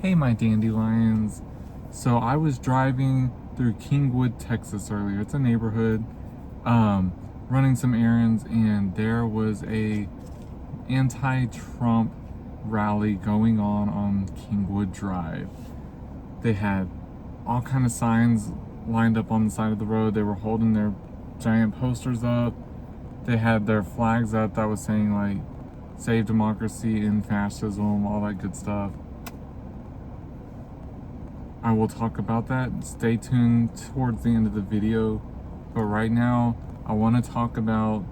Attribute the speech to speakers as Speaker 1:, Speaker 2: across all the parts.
Speaker 1: Hey, my dandelions. So I was driving through Kingwood, Texas earlier. It's a neighborhood, running some errands, and there was a anti-Trump rally going on Kingwood Drive. They had all kind of signs lined up on the side of the road. They were holding their giant posters up. They had their flags up that was saying like, "Save democracy and fascism," all that good stuff. I will talk about that. Stay tuned towards the end of the video. But right now, I want to talk about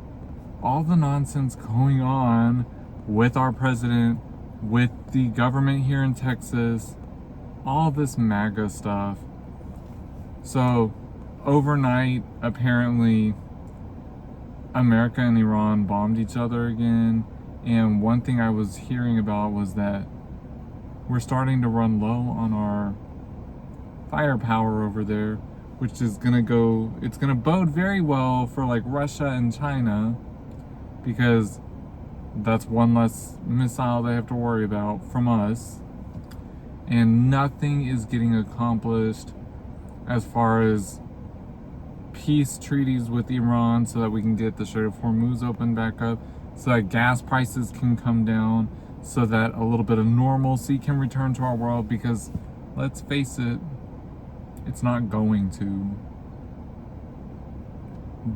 Speaker 1: all the nonsense going on with our president, with the government here in Texas, all this MAGA stuff. So, overnight, apparently, America and Iran bombed each other again. And one thing I was hearing about was that we're starting to run low on our firepower over there, which is it's gonna bode very well for like Russia and China, because that's one less missile they have to worry about from us. And nothing is getting accomplished as far as peace treaties with Iran so that we can get the Strait of Hormuz open back up, so that gas prices can come down, so that a little bit of normalcy can return to our world, because let's face it, it's not going to.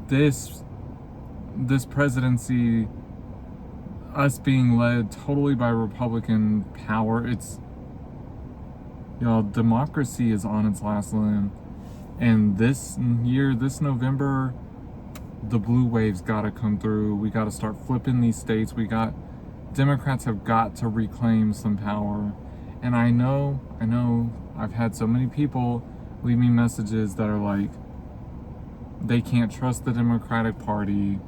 Speaker 1: This presidency, us being led totally by Republican power, democracy is on its last limb. And this year, this November, the blue wave's gotta come through. We gotta start flipping these states. Democrats have got to reclaim some power. And I know, I've had so many people leave me messages that are like, they can't trust the Democratic Party,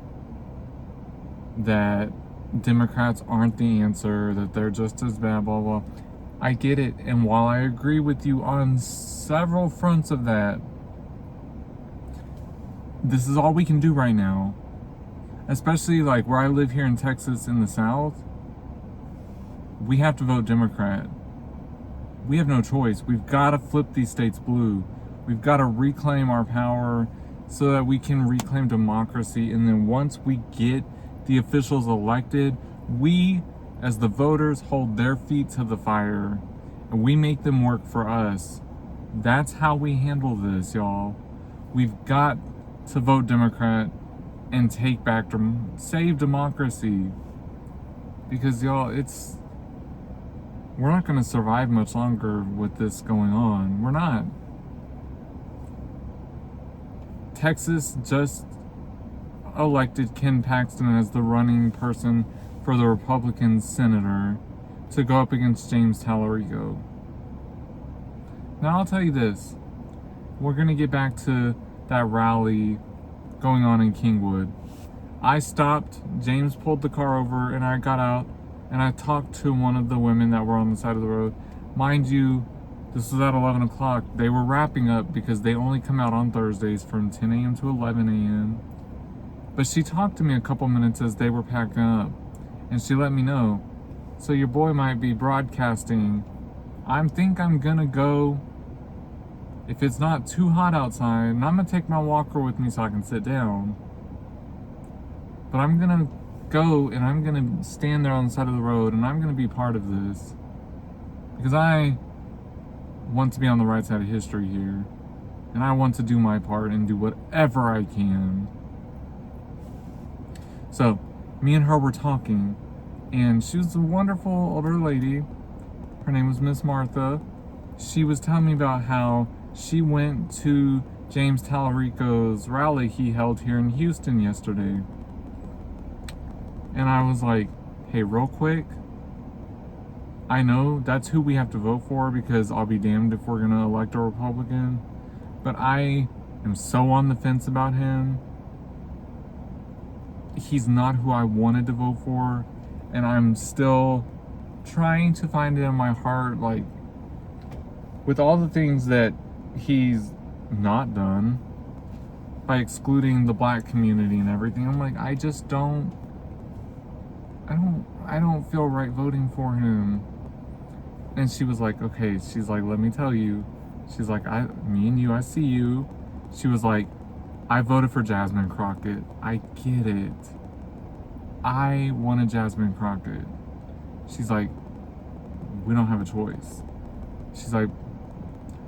Speaker 1: that Democrats aren't the answer, that they're just as bad, blah, blah. I get it. And while I agree with you on several fronts of that, this is all we can do right now. Especially like where I live here in Texas in the South, we have to vote Democrat. We have no choice. We've got to flip these states blue. We've got to reclaim our power so that we can reclaim democracy. And then once we get the officials elected, we, as the voters, hold their feet to the fire and we make them work for us. That's how we handle this, y'all. We've got to vote Democrat and save democracy. Because, y'all, we're not going to survive much longer with this going on. We're not. Texas just elected Ken Paxton as the running person for the Republican senator to go up against James Tallarico. Now, I'll tell you this. We're going to get back to that rally going on in Kingwood. I stopped, James pulled the car over, and I got out and I talked to one of the women that were on the side of the road. Mind you, this was at 11 o'clock. They were wrapping up because they only come out on Thursdays from 10 a.m. to 11 a.m. But she talked to me a couple minutes as they were packing up, and she let me know, "So your boy might be broadcasting. I'm gonna go, if it's not too hot outside, and I'm gonna take my walker with me so I can sit down. But I'm gonna go and I'm gonna stand there on the side of the road and I'm gonna be part of this. Because I want to be on the right side of history here. And I want to do my part and do whatever I can." So, me and her were talking, and she was a wonderful older lady. Her name was Miss Martha. She was telling me about how she went to James Tallarico's rally he held here in Houston yesterday. And I was like, hey, real quick, I know that's who we have to vote for, because I'll be damned if we're gonna elect a Republican, but I am so on the fence about him. He's not who I wanted to vote for, and I'm still trying to find it in my heart, like, with all the things that he's not done, by excluding the black community and everything, I'm like, I don't feel right voting for him. And she was like, okay, she's like, let me tell you. She's like, me and you, I see you. She was like, I voted for Jasmine Crockett. I get it. I wanted Jasmine Crockett. She's like, we don't have a choice. She's like,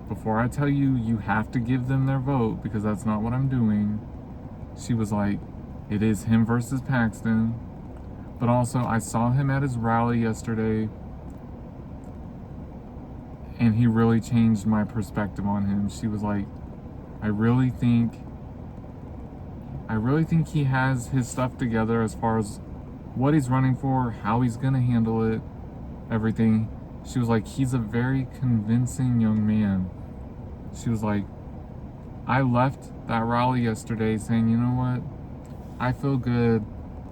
Speaker 1: before I tell you, you have to give them their vote because that's not what I'm doing. She was like, it is him versus Paxton. But also, I saw him at his rally yesterday, and he really changed my perspective on him. She was like, I really think he has his stuff together as far as what he's running for, how he's gonna handle it, everything. She was like, he's a very convincing young man. She was like, I left that rally yesterday saying, you know what? I feel good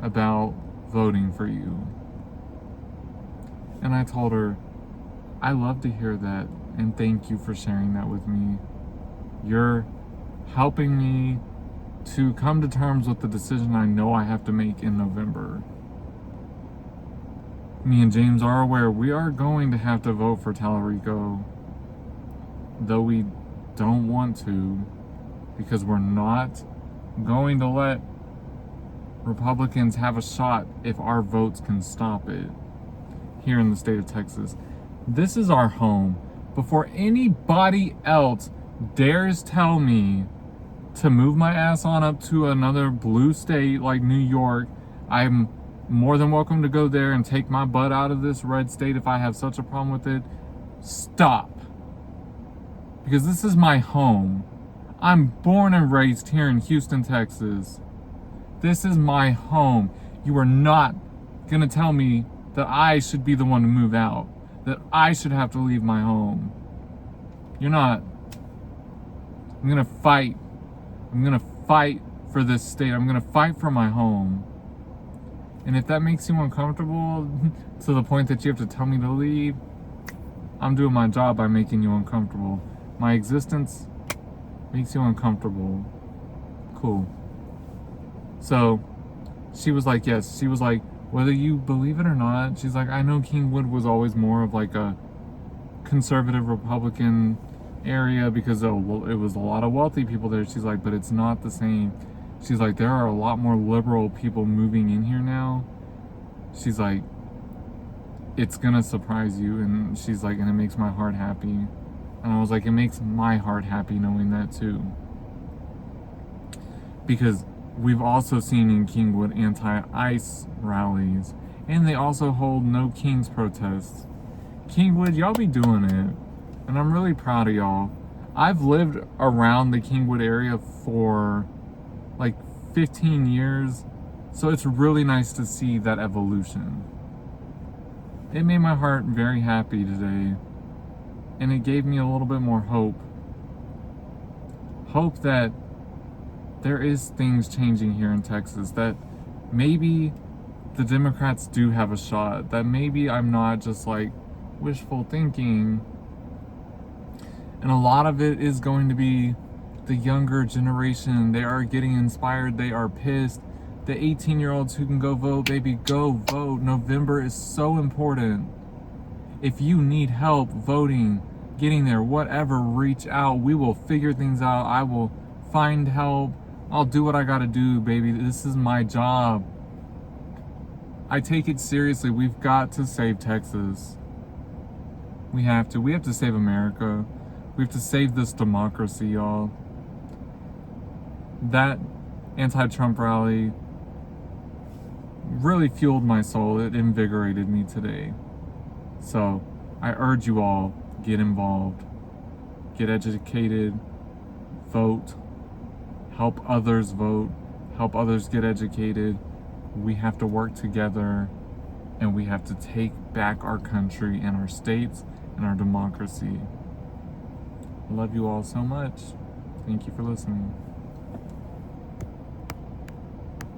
Speaker 1: about voting for you. And I told her, I love to hear that, and thank you for sharing that with me. You're helping me to come to terms with the decision I know I have to make in November. Me and James are aware we are going to have to vote for Tallarico, though we don't want to, because we're not going to let Republicans have a shot if our votes can stop it here in the state of Texas. This is our home. Before anybody else dares tell me to move my ass on up to another blue state like New York, I'm more than welcome to go there and take my butt out of this red state if I have such a problem with it. Stop. Because this is my home. I'm born and raised here in Houston, Texas. This is my home. You are not gonna tell me that I should be the one to move out, that I should have to leave my home. You're not. I'm gonna fight. I'm gonna fight for this state. I'm gonna fight for my home. And if that makes you uncomfortable to the point that you have to tell me to leave, I'm doing my job by making you uncomfortable. My existence makes you uncomfortable. Cool. So she was like, yes. She was like, whether you believe it or not, she's like, I know Kingwood was always more of like a conservative Republican area because it was a lot of wealthy people there. She's like, but it's not the same. She's like, there are a lot more liberal people moving in here now. She's like, it's gonna surprise you. And she's like, and it makes my heart happy. And I was like, it makes my heart happy knowing that too. Because we've also seen in Kingwood anti-ICE rallies, and they also hold no Kings protests. Kingwood, y'all be doing it, and I'm really proud of y'all. I've lived around the Kingwood area for like 15 years, so it's really nice to see that evolution. It made my heart very happy today, and it gave me a little bit more hope. Hope that there is things changing here in Texas, that maybe the Democrats do have a shot, that maybe I'm not just like wishful thinking. And a lot of it is going to be the younger generation. They are getting inspired, they are pissed. The 18-year-olds who can go vote, baby, go vote. November is so important. If you need help voting, getting there, whatever, reach out. We will figure things out. I will find help. I'll do what I gotta do, baby. This is my job. I take it seriously. We've got to save Texas. We have to. We have to save America. We have to save this democracy, y'all. That anti-Trump rally really fueled my soul. It invigorated me today. So I urge you all, get involved. Get educated. Vote. Help others vote, help others get educated. We have to work together, and we have to take back our country and our states and our democracy. I love you all so much. Thank you for listening.